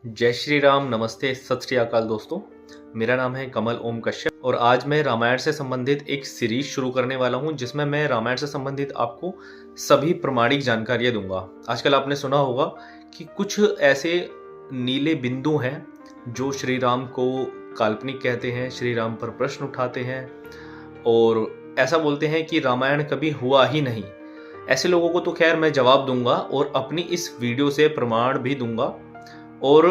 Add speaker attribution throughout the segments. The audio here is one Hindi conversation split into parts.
Speaker 1: जय श्री राम, नमस्ते, सत श्री अकाल दोस्तों। मेरा नाम है कमल ओम कश्यप और आज मैं रामायण से संबंधित एक सीरीज शुरू करने वाला हूं जिसमें मैं रामायण से संबंधित आपको सभी प्रमाणिक जानकारियां दूंगा। आजकल आपने सुना होगा कि कुछ ऐसे नीले बिंदु हैं जो श्री राम को काल्पनिक कहते हैं, श्री राम पर प्रश्न उठाते हैं और ऐसा बोलते हैं कि रामायण कभी हुआ ही नहीं। ऐसे लोगों को तो खैर मैं जवाब दूंगा और अपनी इस वीडियो से प्रमाण भी दूंगा। और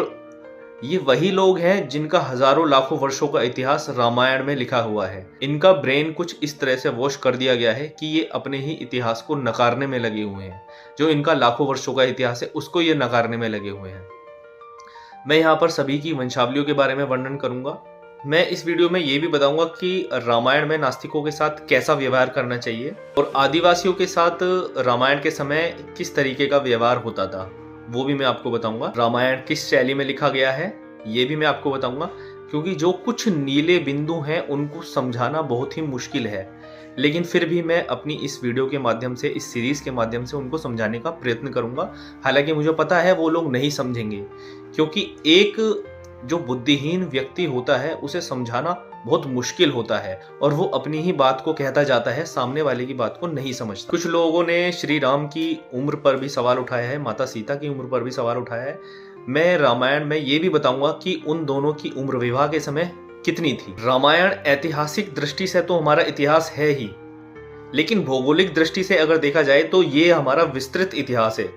Speaker 1: ये वही लोग हैं जिनका हजारों लाखों वर्षों का इतिहास रामायण में लिखा हुआ है। इनका ब्रेन कुछ इस तरह से वॉश कर दिया गया है कि ये अपने ही इतिहास को नकारने में लगे हुए हैं। जो इनका लाखों वर्षों का इतिहास है उसको ये नकारने में लगे हुए हैं। मैं यहाँ पर सभी की वंशावलियों के बारे में वर्णन करूंगा। मैं इस वीडियो में ये भी बताऊंगा कि रामायण में नास्तिकों के साथ कैसा व्यवहार करना चाहिए और आदिवासियों के साथ रामायण के समय किस तरीके का व्यवहार होता था, वो भी मैं आपको बताऊंगा। रामायण किस शैली में लिखा गया है ये भी मैं आपको बताऊंगा, क्योंकि जो कुछ नीले बिंदु हैं उनको समझाना बहुत ही मुश्किल है, लेकिन फिर भी मैं अपनी इस वीडियो के माध्यम से, इस सीरीज के माध्यम से उनको समझाने का प्रयत्न करूंगा। हालांकि मुझे पता है वो लोग नहीं समझेंगे, क्योंकि एक जो बुद्धिहीन व्यक्ति होता है उसे समझाना बहुत मुश्किल होता है और वो अपनी ही बात को कहता जाता है, सामने वाले की बात को नहीं समझता। कुछ लोगों ने श्री राम की उम्र पर भी सवाल उठाया है, माता सीता की उम्र पर भी सवाल उठाया है। मैं रामायण में ये भी बताऊंगा कि उन दोनों की उम्र विवाह के समय कितनी थी। रामायण ऐतिहासिक दृष्टि से तो हमारा इतिहास है ही, लेकिन भौगोलिक दृष्टि से अगर देखा जाए तो ये हमारा विस्तृत इतिहास है,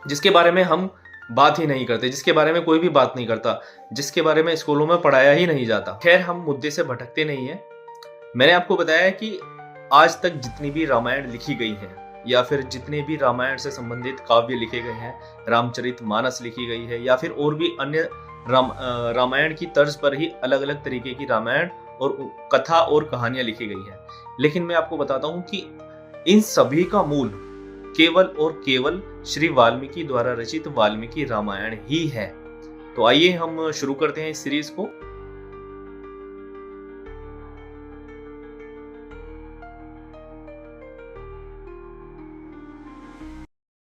Speaker 1: जिसके बारे में हम बात ही नहीं करते, जिसके बारे में कोई भी बात नहीं करता, जिसके बारे में स्कूलों में पढ़ाया ही नहीं जाता। खैर, हम मुद्दे से भटकते नहीं है। मैंने आपको बताया है कि आज तक जितनी भी रामायण लिखी गई है या फिर जितने भी रामायण से संबंधित काव्य लिखे गए हैं, रामचरितमानस लिखी गई है या फिर और भी अन्य रामायण की तर्ज पर ही अलग अलग तरीके की रामायण और कथा और कहानियां लिखी गई है, लेकिन मैं आपको बताता हूं कि इन सभी का मूल केवल और केवल श्री वाल्मीकि द्वारा रचित वाल्मीकि रामायण ही है। तो आइए हम शुरू करते हैं इस सीरीज को।